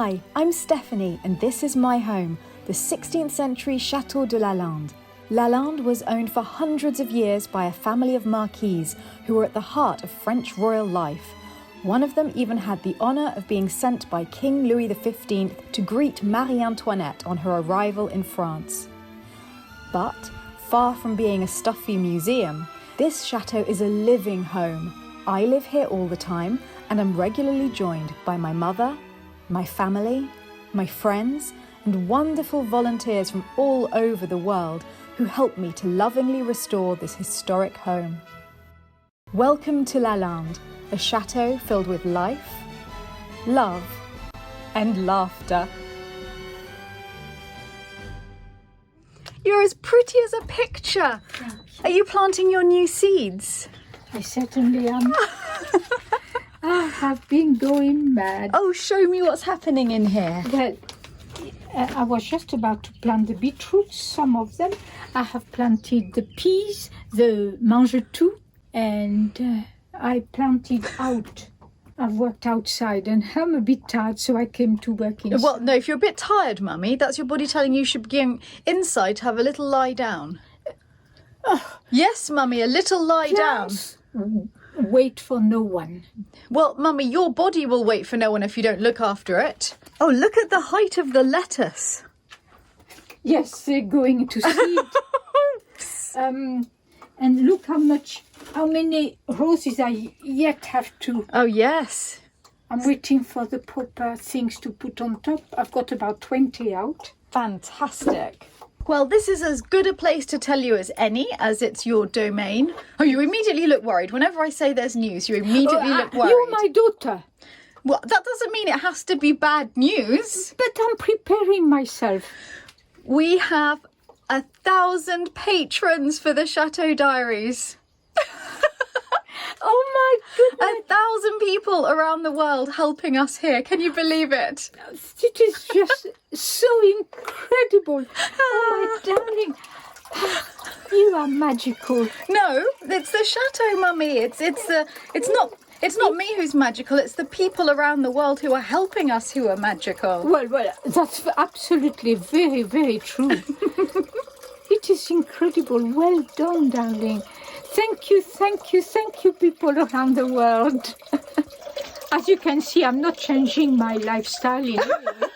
Hi, I'm Stephanie and this is my home, the 16th century Chateau de Lalande. Lalande was owned for hundreds of years by a family of marquises who were at the heart of French royal life. One of them even had the honour of being sent by King Louis XV to greet Marie Antoinette on her arrival in France. But, far from being a stuffy museum, this chateau is a living home. I live here all the time and am regularly joined by my mother, my family, my friends, and wonderful volunteers from all over the world who help me to lovingly restore this historic home. Welcome to Lalande, a chateau filled with life, love, and laughter. You're as pretty as a picture. Are you planting your new seeds? I certainly am. I have been going mad. Oh, show me what's happening in here. Well, I was just about to plant the beetroots, some of them. I have planted the peas, the mangetout, and I planted out. I've worked outside and I'm a bit tired, so I came to work inside. Well, no, if you're a bit tired, Mummy, that's your body telling you should be going inside to have a little lie down. Yes, Mummy, a little lie down. Wait for no one. Well, Mummy, your body will wait for no one if you don't look after it. Oh, look at the height of the lettuce. Yes, they're going to seed. And look how many roses I yet have to. Oh, yes. I'm waiting for the proper things to put on top. I've got about 20 out. Fantastic. Well, this is as good a place to tell you as any, as it's your domain. Oh, you immediately look worried. Whenever I say there's news, you immediately look worried. You're my daughter. Well, that doesn't mean it has to be bad news. But I'm preparing myself. We have 1,000 patrons for the Chateau Diaries. Oh my goodness. 1,000 people around the world helping us here. Can you believe it? It is just so incredible. Oh my darling. You are magical. No, it's the chateau, Mummy. It's not me who's magical. It's the people around the world who are helping us who are magical. Well, that's absolutely very, very true. It is incredible. Well done, darling. Thank you, people around the world. As you can see, I'm not changing my lifestyle in any way.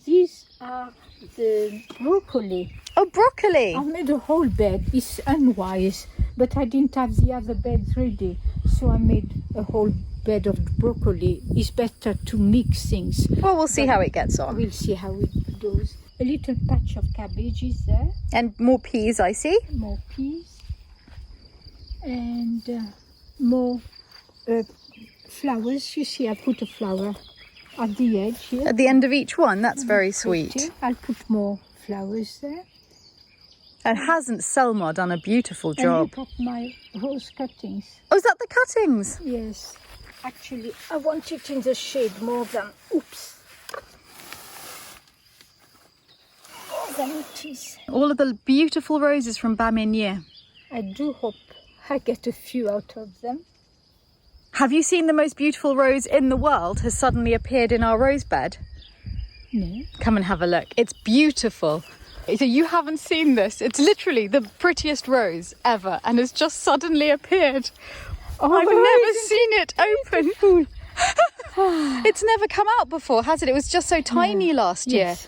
These are the broccoli. Oh, broccoli. I made a whole bed. It's unwise, but I didn't have the other beds ready, so I made a whole bed of broccoli. It's better to mix things. Well, we'll see how it gets on. We'll see how it goes. A little patch of cabbage is there. And more peas, I see. More peas. And more flowers. You see, I put a flower at the edge here. At the end of each one, that's very sweet. I'll put more flowers there. And hasn't Selmar done a beautiful job? And look at my rose cuttings. Oh, is that the cuttings? Yes. Actually, I want it in the shade more than... Oops. Than it is. All of the beautiful roses from Baminier. I do hope I get a few out of them. Have you seen the most beautiful rose in the world has suddenly appeared in our rose bed? No. Come and have a look. It's beautiful. So you haven't seen this. It's literally the prettiest rose ever and has just suddenly appeared. Oh, I've never seen it open. It's never come out before, has it? It was just so tiny last year.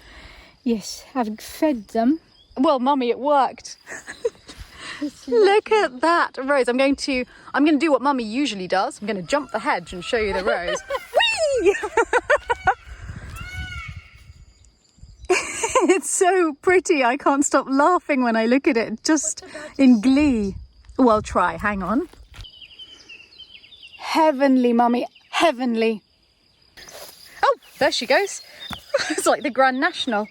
Yes, I've fed them. Well, Mummy, it worked. Look at that rose. I'm going to do what Mummy usually does. I'm going to jump the hedge and show you the rose. Whee! It's so pretty. I can't stop laughing when I look at it, just in glee. Oh, I'll try. Hang on. Heavenly, Mummy. Heavenly. Oh, there she goes. It's like the Grand National.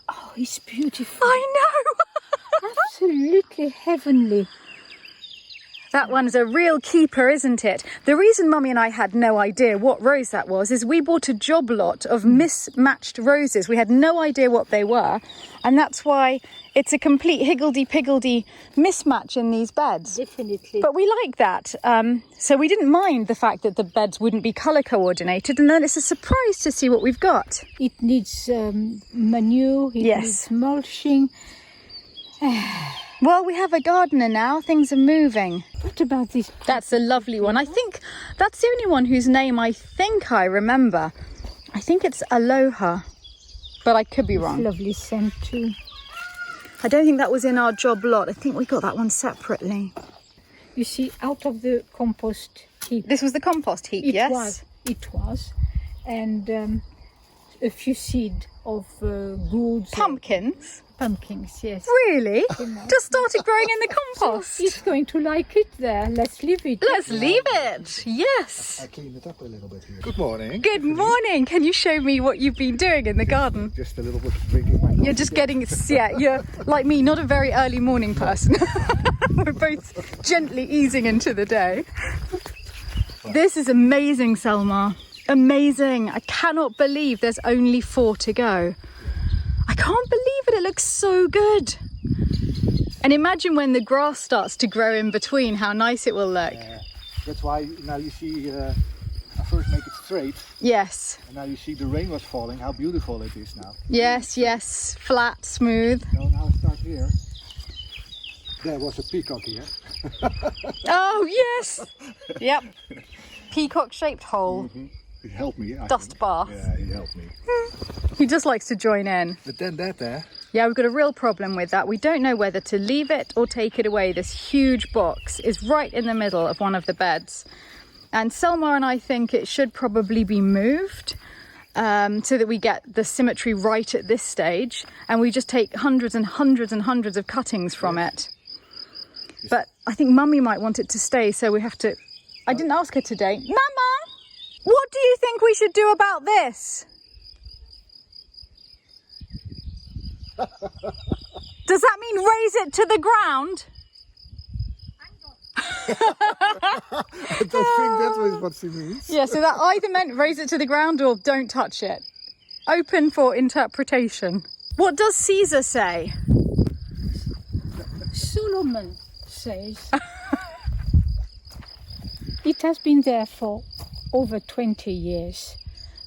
Oh, it's beautiful. I know. Absolutely heavenly. That one's a real keeper, isn't it? The reason Mummy and I had no idea what rose that was is we bought a job lot of mismatched roses. We had no idea what they were, and that's why it's a complete higgledy-piggledy mismatch in these beds. Definitely. But we like that. So we didn't mind the fact that the beds wouldn't be colour coordinated, and then it's a surprise to see what we've got. It needs manure, it needs mulching. Well, we have a gardener now. Things are moving. What about this? That's a lovely one. I think that's the only one whose name I think I remember. I think it's Aloha, but I could be wrong. Lovely scent too. I don't think that was in our job lot. I think we got that one separately. You see, out of the compost heap. This was the compost heap, yes? It was. And a few seed of gourds. Pumpkins? Pumpkins, yes. Really? Just started growing in the compost. It's going to like it there. Let's leave it. Let's leave it. Yes. I cleaned it up a little bit here. Good morning. Good morning. Can you show me what you've been doing in the garden? Just a little bit drinking my coffee. You're just getting, you're like me, not a very early morning person. We're both gently easing into the day. This is amazing, Selmar. Amazing. I cannot believe there's only 4 to go. I can't believe it. It looks so good. And imagine when the grass starts to grow in between, how nice it will look. That's why now you see, I first make it straight. Yes. And now you see the rain was falling, how beautiful it is now. Yes, yes. Flat, smooth. So now I start here. There was a peacock here. Oh, yes. Yep. Peacock-shaped hole. Mm-hmm. He helped me. Dust bath. Yeah, he helped me. He just likes to join in. But then that there. Yeah, we've got a real problem with that. We don't know whether to leave it or take it away. This huge box is right in the middle of one of the beds. And Selmar and I think it should probably be moved so that we get the symmetry right at this stage. And we just take hundreds and hundreds and hundreds of cuttings from it. But I think Mummy might want it to stay, so we have to... I didn't ask her today. Mama! What do you think we should do about this? Does that mean raise it to the ground? I don't think that was what she means. Yeah, so that either meant raise it to the ground or don't touch it. Open for interpretation. What does Caesar say? Solomon says it has been there for over 20 years.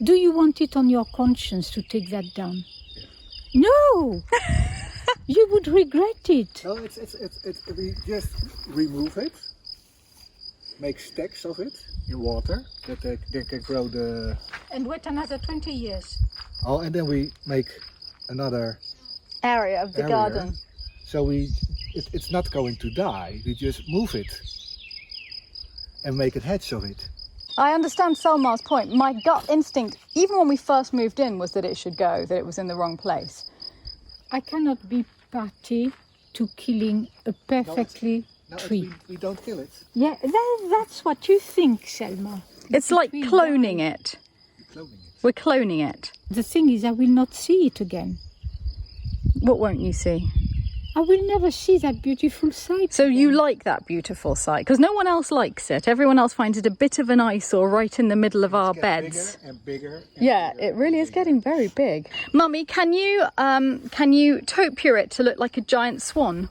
Do you want it on your conscience to take that down? Yeah. No! You would regret it. No, we just remove it, make stacks of it in water, that they can grow the... And wait another 20 years. Oh, and then we make another area of the garden. So it's not going to die, we just move it and make a hedge of it. I understand Selmar's point. My gut instinct, even when we first moved in, was that it should go, that it was in the wrong place. I cannot be party to killing a perfectly tree. We don't kill it. Yeah, that's what you think, Selma. It's like cloning it. We're cloning it. The thing is, I will not see it again. What won't you see? I will never see that beautiful sight. So you like that beautiful sight? Because no one else likes it. Everyone else finds it a bit of an eyesore right in the middle of our beds. Bigger and bigger. Yeah, it really is getting very big. Mummy, can you topure it to look like a giant swan?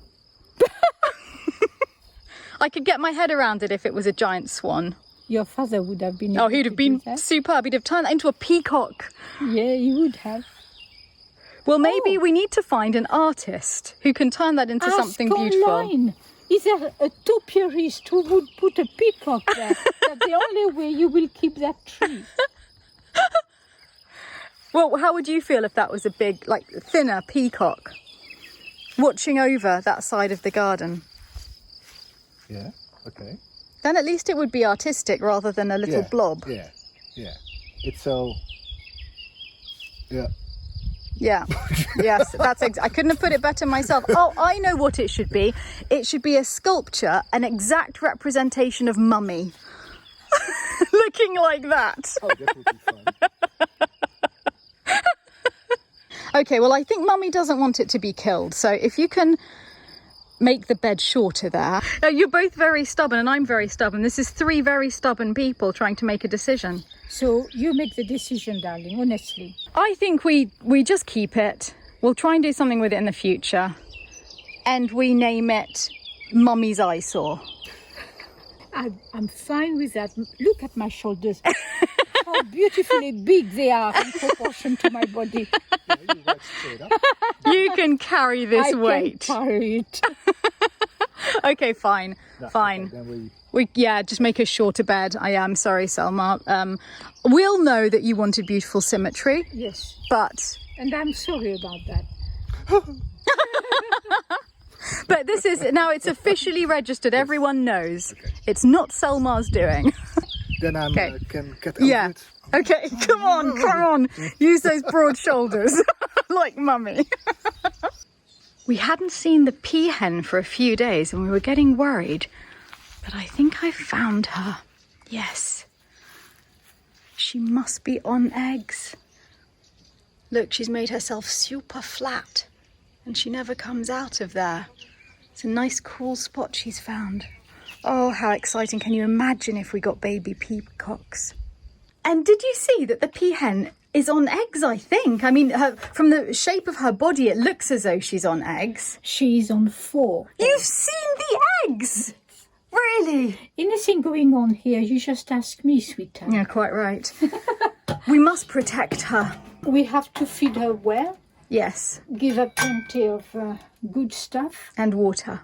I could get my head around it if it was a giant swan. Your father would have been... Oh, he'd have been superb. He'd have turned that into a peacock. Yeah, he would have. Well, maybe we need to find an artist who can turn that into something beautiful. Online. Is there a topiarist who would put a peacock there? That's the only way you will keep that tree. Well, how would you feel if that was a big, like, thinner peacock watching over that side of the garden? Yeah, okay. Then at least it would be artistic rather than a little blob. Yeah, yeah. It's so... Yeah. Yeah, yes, I couldn't have put it better myself. Oh, I know what it should be. It should be a sculpture, an exact representation of Mummy. Looking like that. Oh, that would be fun. Okay, well, I think Mummy doesn't want it to be killed. So if you can make the bed shorter there. You're both very stubborn and I'm very stubborn. This is three very stubborn people trying to make a decision. So you make the decision, darling, honestly. I think we just keep it. We'll try and do something with it in the future. And we name it Mummy's Eyesore. I'm fine with that. Look at my shoulders. How beautifully big they are in proportion to my body. You can carry this weight. I can carry it. Okay, fine. No, fine. Okay, then We just make a shorter bed. I am sorry, Selmar. We'll know that you wanted beautiful symmetry. Yes. But And I'm sorry about that. But this is, now it's officially registered. Everyone knows. Okay. It's not Selmar's doing. Then I Okay. can get over Yeah. it. Okay, come on. Use those broad shoulders like Mummy. We hadn't seen the peahen for a few days and we were getting worried. But I think I found her. Yes. She must be on eggs. Look, she's made herself super flat and she never comes out of there. It's a nice cool spot she's found. Oh, how exciting. Can you imagine if we got baby peacocks? And did you see that the peahen is on eggs, I think? I mean, from the shape of her body, it looks as though she's on eggs. She's on 4. You've seen the eggs? Really? Anything going on here, you just ask me, sweetheart. Yeah, quite right. We must protect her. We have to feed her well, Yes, give her plenty of good stuff, and water.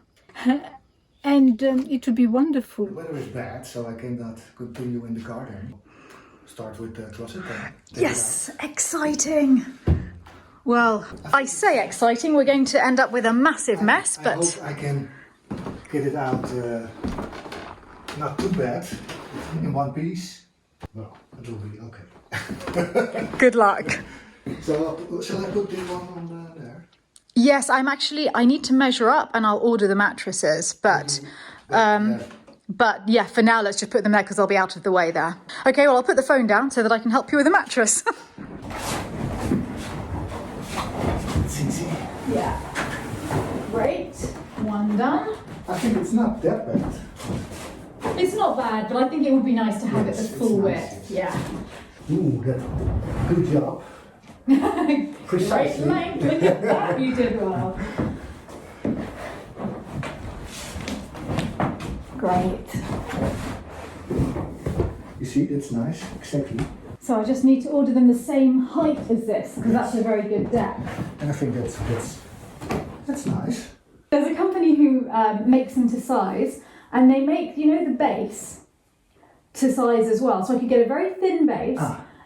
and it would be wonderful. The weather is bad, so I cannot continue in the garden. Start with the closet. Yes, exciting. Well, I say exciting. We're going to end up with a massive mess, I but hope I can get it out not too bad, in one piece. Well, it will be okay. good luck. So, shall I put this one on there? Yes, I need to measure up and I'll order the mattresses, but yeah, for now, let's just put them there because they'll be out of the way there. Okay, well, I'll put the phone down so that I can help you with the mattress. It's easy. Yeah. Great. One done. I think it's not that bad. It's not bad, but I think it would be nice to have it the Yes, full it's width. nice, Yeah. Ooh, good job. Great Precisely. length. Look at that. You did well. Great. You see, that's nice. Exactly. So I just need to order them the same height as this because that's a very good depth. And I think that's nice. There's a company who makes them to size, and they make, you know, the base to size as well. So I could get a very thin base,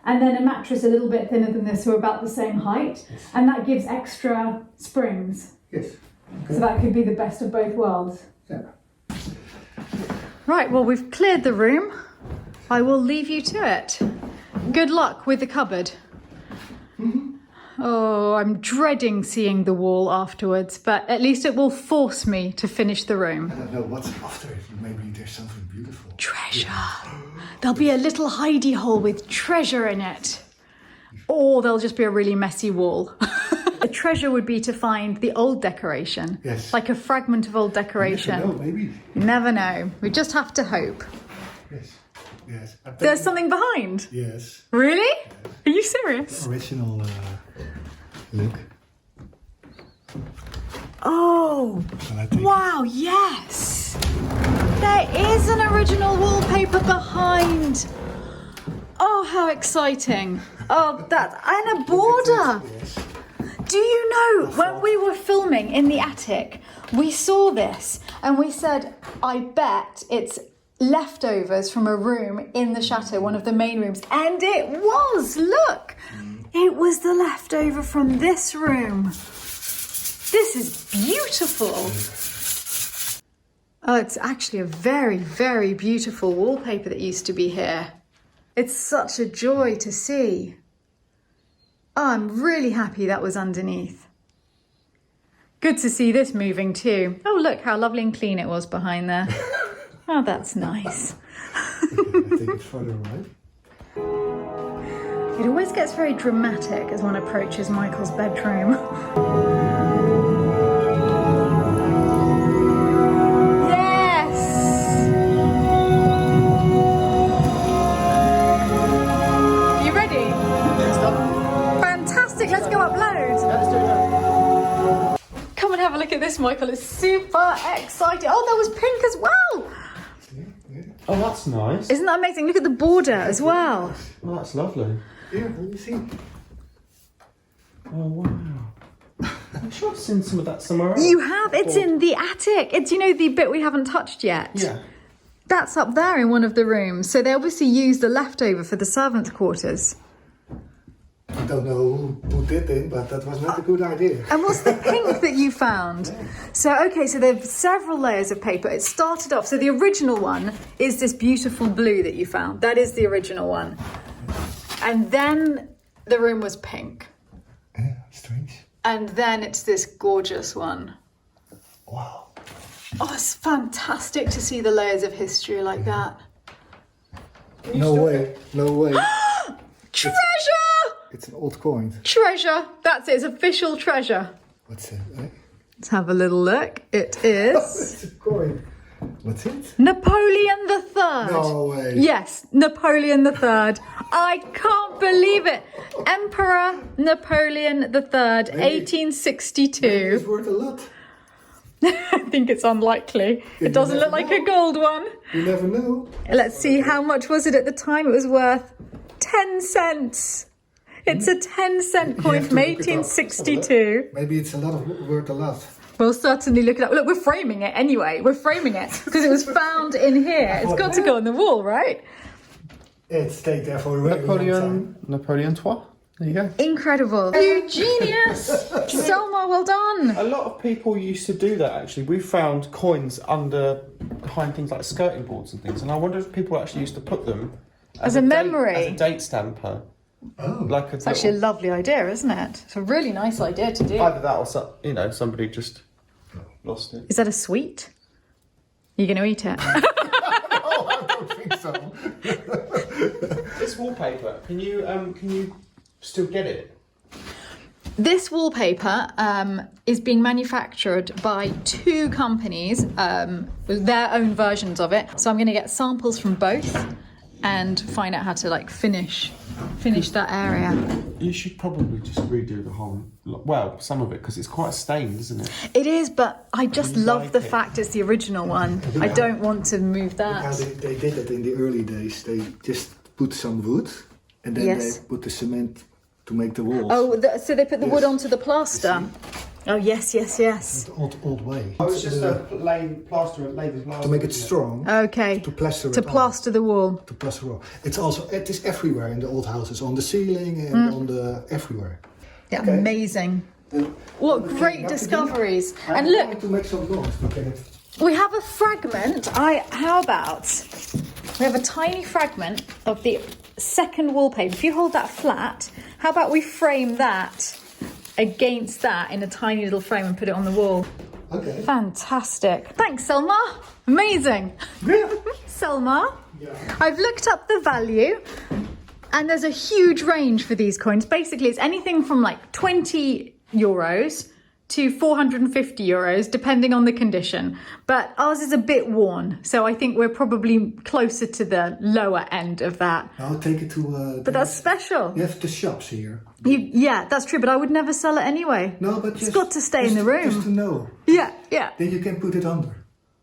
and then a mattress a little bit thinner than this, so about the same height, Yes. and that gives extra springs. Yes. Okay. So that could be the best of both worlds. Yeah. Right, well, we've cleared the room. I will leave you to it. Good luck with the cupboard. Oh, I'm dreading seeing the wall afterwards, but at least it will force me to finish the room. I don't know what's after it. Maybe there's something beautiful. Treasure. There'll be a little hidey hole with treasure in it. Or there'll just be a really messy wall. The treasure would be to find the old decoration. Yes. Like a fragment of old decoration. No, maybe. You never know. We just have to hope. Yes. Yes. There's something behind. Yes. Really? Are you serious? Original look. Oh, Shall I take wow, yes. There is an original wallpaper behind. Oh, how exciting. Oh, that, and a border. Yes. Do you know, when we were filming in the attic, we saw this and we said, I bet it's leftovers from a room in the chateau, one of the main rooms. And it was, look. It was the leftover from this room. This is beautiful. Oh, it's actually a very, very beautiful wallpaper that used to be here. It's such a joy to see. Oh, I'm really happy that was underneath. Good to see this moving too. Oh, look how lovely and clean it was behind there. Oh, that's nice. I think it's further away. It always gets very dramatic as one approaches Michael's bedroom. Michael is super excited. Oh, there was pink as well. Oh, that's nice. Isn't that amazing? Look at the border as well. Oh, that's lovely. Here, let me see. Oh, wow. I'm sure I've seen some of that somewhere else. You have. It's in the attic. It's, you know, the bit we haven't touched yet. Yeah. That's up there in one of the rooms. So they obviously used the leftover for the servants' quarters. I don't know who did it, but that was not a good idea. And what's the pink that you found? So, okay, so there's several layers of paper. It started off, so the original one is this beautiful blue that you found. That is the original one. And then the room was pink. Yeah, strange. And then it's this gorgeous one. Wow. Oh, it's fantastic to see the layers of history like that. No way, no way. Treasure! It's an old coin. Treasure. That's it. It's official treasure. What's it? Eh? Let's have a little look. It is It's a coin. What's it? Napoleon III. No way. Yes, Napoleon III. I can't believe it. Emperor Napoleon III, 1862. It's worth a lot. I think it's unlikely. It doesn't look like a gold one. You never know. Let's see, how much was it at the time? It was worth 10 cents. It's a 10-cent coin have from to look it up. 1862. Maybe it's worth a lot. We'll certainly look it up. Look, we're framing it anyway. We're framing it because it was found in here. It's got to go on the wall, right? It stayed there for a very long time. Napoleon III. There you go. Incredible. You genius. Selmar, well done. A lot of people used to do that, actually. We found coins behind things like skirting boards and things, and I wonder if people actually used to put them As a memory. As a date stamper. Oh. Like It's actually a lovely idea, isn't it? It's a really nice idea to do. Either that or, somebody just lost it. Is that a sweet? You're going to eat it? Oh, I don't think so. This wallpaper, can you still get it? This wallpaper is being manufactured by two companies with their own versions of it. So I'm going to get samples from both and find out how to finish that area. You should probably just redo the whole, some of it, because it's quite stained, isn't it? It is, but I just love like the it? fact it's the original one. I don't want to move How that. they did it in the early days. They just put some wood and then Yes. they put the cement to make the walls. Oh, so they put the wood Yes. onto the plaster. Oh, yes. The old way. Oh, it's just a plaster and laid to make it strong. Okay. To plaster To it on. plaster the wall. To plaster all. It is everywhere in the old houses, on the ceiling and on the everywhere. Yeah, Okay. amazing. Then What we great have to do- discoveries. I'm And look, going to make some noise to get it. we have a fragment. How about we have a tiny fragment of the second wallpaper. If you hold that flat, how about we frame that against that in a tiny little frame and put it on the wall? Okay. Fantastic. Thanks, Selmar. Amazing. Selmar, I've looked up the value and there's a huge range for these coins. Basically, it's anything from 20 euros to 450 euros, depending on the condition. But ours is a bit worn, so I think we're probably closer to the lower end of that. I'll take it to. But that's special. You have the shops here. Yeah, that's true, but I would never sell it anyway. No, but it's got to stay in the room. Just to know. Yeah. Then you can put it under.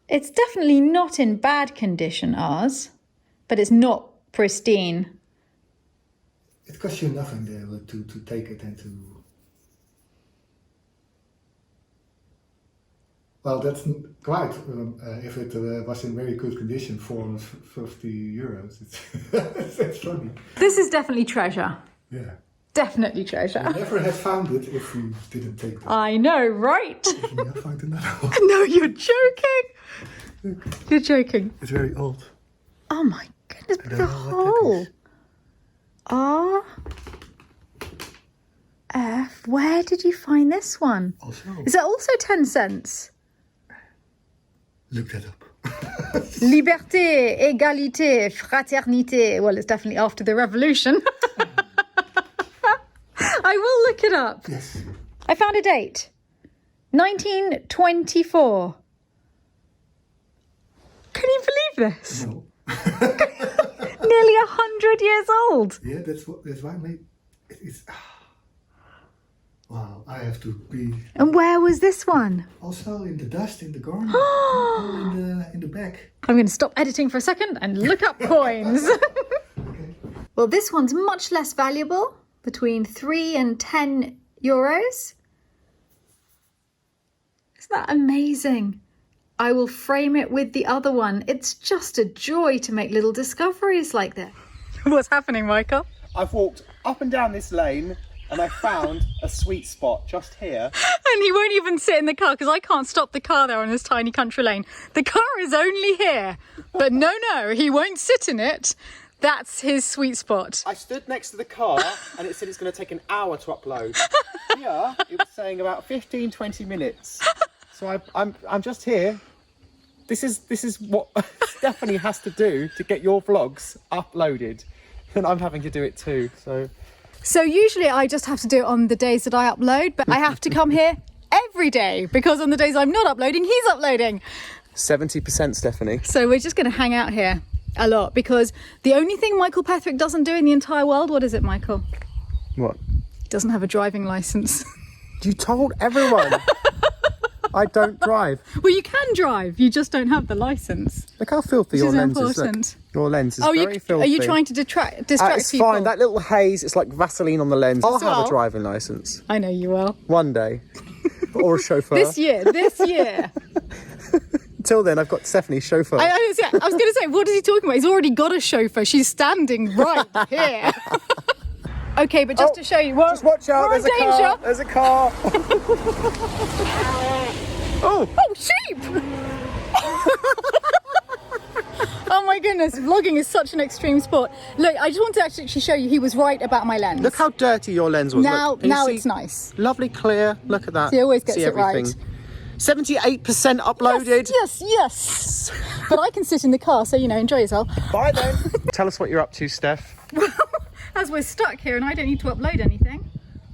It's definitely not in bad condition, ours, but it's not pristine. It costs you nothing there to take it and to. Well, that's quite. If it was in very good condition, 450 euros. It's funny. This is definitely treasure. Yeah. Definitely treasure. You never have found it if you didn't take it. I know, right? You have found another one. No, you're joking. You're joking. It's very old. Oh my goodness, I look don't at the know what that hole. is. RF, where did you find this one? Also, Is that also 10 cents? look that up. Liberté, égalité, fraternité. Well, it's definitely after the revolution. I will look it up. Yes. I found a date. 1924. Can you believe this? No. Nearly 100 years old. Yeah, that's why maybe it's. Wow, I have to be And where was this one? also in the dust, in the garden, all in the back. I'm going to stop editing for a second and look up coins. Okay. Well, this one's much less valuable, between 3 and 10 euros. Isn't that amazing? I will frame it with the other one. It's just a joy to make little discoveries like this. What's happening, Michael? I've walked up and down this lane and I found a sweet spot just here. And he won't even sit in the car because I can't stop the car there on this tiny country lane. The car is only here. But no, he won't sit in it. That's his sweet spot. I stood next to the car and it said it's going to take an hour to upload. Here, it was saying about 15, 20 minutes. So I'm just here. This is what Stephanie has to do to get your vlogs uploaded. And I'm having to do it too, So usually I just have to do it on the days that I upload, but I have to come here every day because on the days I'm not uploading, he's uploading. 70% Stephanie. So we're just going to hang out here a lot because the only thing Michael Petherick doesn't do in the entire world, what is it, Michael? What? He doesn't have a driving licence. You told everyone. I don't drive. Well, you can drive, you just don't have the licence. Look how filthy your lens is. Look. Your lens is very filthy. Are you trying to distract it's people? fine. That little haze, it's like Vaseline on the lens. I'll have well. a driving licence. I know you will. One day. Or a chauffeur. This year. Until then, I've got Stephanie's chauffeur. I was going to say, what is he talking about? He's already got a chauffeur. She's standing right here. Okay, but just to show you, just watch out. There's a car. There's a car. Oh, sheep! Oh my goodness, vlogging is such an extreme sport. Look, I just want to actually show you he was right about my lens. Look how dirty your lens was. Now Look, now it's nice. Lovely clear. Look at that. He always gets See it right. everything. 78% uploaded. Yes. But I can sit in the car, so, enjoy yourself. Bye then. Tell us what you're up to, Steph. As we're stuck here and I don't need to upload anything,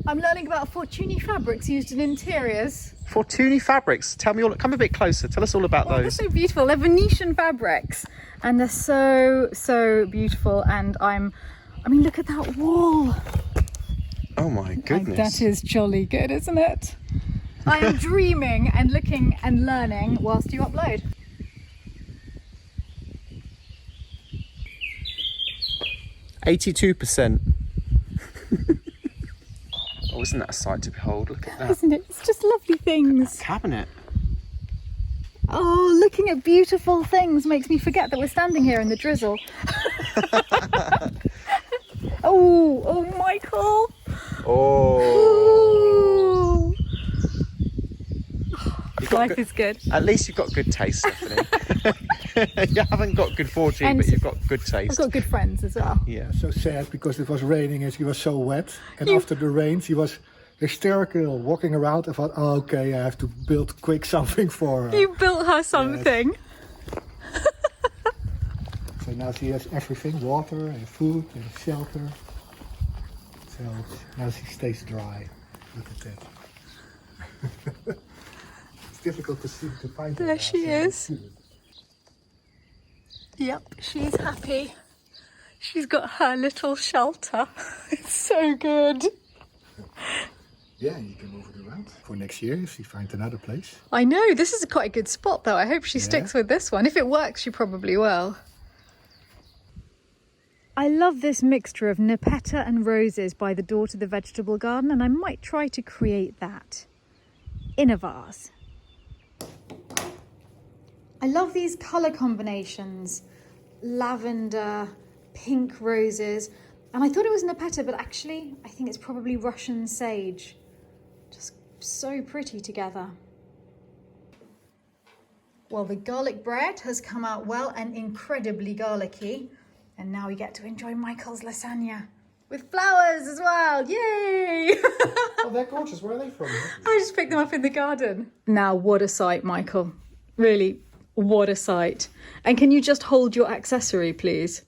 I'm learning about Fortuny fabrics used in interiors. Fortuny fabrics. Tell me all. Come a bit closer. Tell us all about those. They're so beautiful. They're Venetian fabrics, and they're so beautiful. And I mean, look at that wall. Oh my goodness. That is jolly good, isn't it? I am dreaming and looking and learning whilst you upload. %. Oh, isn't that a sight to behold? Look at that. Isn't it? It's just lovely things. Cabinet. Oh, looking at beautiful things makes me forget that we're standing here in the drizzle. Oh, Michael. Oh. Life is good. At least you've got good taste, Stephanie. You haven't got good 4G, but you've got good taste. I've got good friends as well. Yeah. So sad because it was raining and she was so wet. And after the rain, she was hysterical, walking around. I thought, oh, okay, I have to build quick something for her. You built her something. Yes. So now she has everything, water and food and shelter. So now she stays dry. Look at that. It's difficult to find her. There now, she so is. it's good. Yep, she's happy. She's got her little shelter. It's so good. Yeah, you can move it around for next year if she finds another place. I know, this is quite a good spot though. I hope she sticks with this one. If it works, she probably will. I love this mixture of nepeta and roses by the door to the vegetable garden, and I might try to create that in a vase. I love these colour combinations. Lavender, pink roses. And I thought it was nepeta, but actually I think it's probably Russian sage. Just so pretty together. Well, the garlic bread has come out well and incredibly garlicky. And now we get to enjoy Michael's lasagna with flowers as well. Yay! Oh, they're gorgeous. Where are they from? I just picked them up in the garden. Now, what a sight, Michael. Really, what a sight. And can you just hold your accessory, please?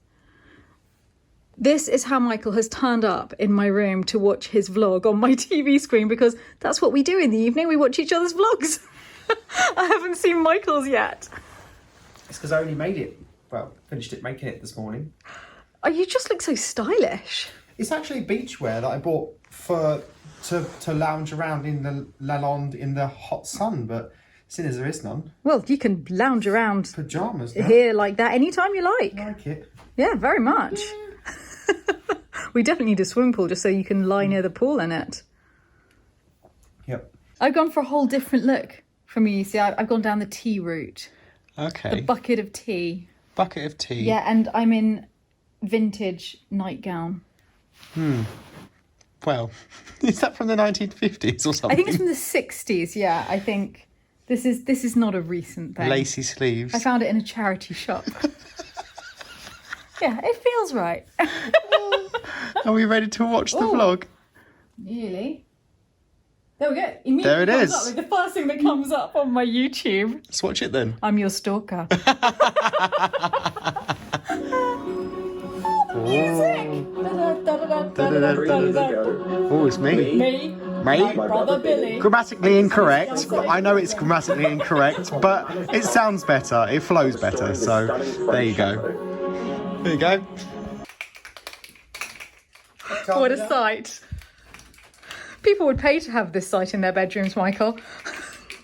This is how Michael has turned up in my room to watch his vlog on my TV screen, because that's what we do in the evening. We watch each other's vlogs. I haven't seen Michael's yet. It's because I only made it. Well, finished making it this morning. Oh, you just look so stylish. It's actually beachwear that I bought to lounge around in the Lalande in the hot sun, but seeing as there is none, Well, you can lounge around pajamas now. here like that anytime you like. I like it. Yeah, very much. We definitely need a swimming pool just so you can lie near the pool in it. Yep. I've gone for a whole different look from you. See, I've gone down the tea route. Okay. The bucket of tea. Bucket of tea. Yeah, and I'm in vintage nightgown. Well, is that from the 1950s or something? I think it's from the 60s, yeah. I think this is not a recent thing. Lacy sleeves. I found it in a charity shop. Yeah, it feels right. Are we ready to watch the vlog? Nearly. There we go. Immediately There it comes is. Up, like the first thing that comes up on my YouTube. Let's watch it then. I'm your stalker. Oh, it's me. Me, Mate. my brother Billy. Grammatically incorrect. I know it's grammatically incorrect, but it sounds better. It flows better. So there you go. There you go. What a sight. People would pay to have this sight in their bedrooms, Michael.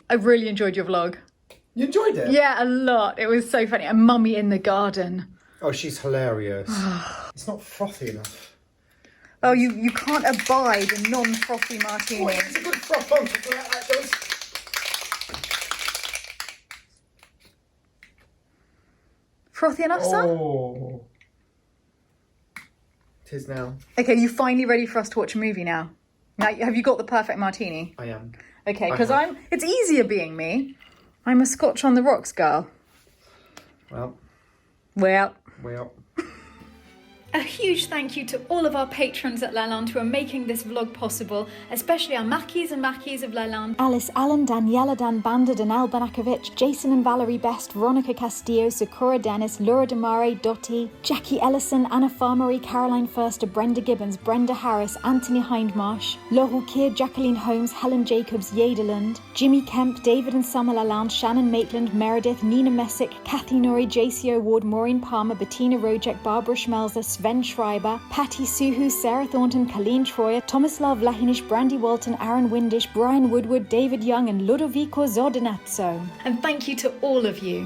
I really enjoyed your vlog. You enjoyed it? Yeah, a lot. It was so funny. And Mummy in the garden. Oh, she's hilarious. It's not frothy enough. Oh, you can't abide a non-frothy martini. It's a good froth on to go out like those. Frothy enough, son? Oh. Tis now. Okay, you finally ready for us to watch a movie now? Now, have you got the perfect martini? I am. Okay, because have. it's easier being me. I'm a Scotch on the rocks girl. Well. A huge thank you to all of our patrons at Lalande who are making this vlog possible, especially our Marquis and Marquises of Lalande. Alice Allen, Daniela Dan Banda, Danelle Banakovic, Jason and Valerie Best, Veronica Castillo, Sakura Dennis, Laura Demare, Dottie, Jackie Ellison, Anna Farmery, Caroline Furster, Brenda Gibbons, Brenda Harris, Anthony Hindmarsh, Laurel Keir, Jacqueline Holmes, Helen Jacobs, Yaderland, Jimmy Kemp, David and Summer Lalande, Shannon Maitland, Meredith, Nina Messick, Kathy Norrie, JC Award, Maureen Palmer, Bettina Rojek, Barbara Schmelzer, Sven Schreiber, Patty Suhu, Sarah Thornton, Colleen Troyer, Tomislav Vlahinish, Brandy Walton, Aaron Windish, Brian Woodward, David Young and Ludovico Zordinazzo. And thank you to all of you.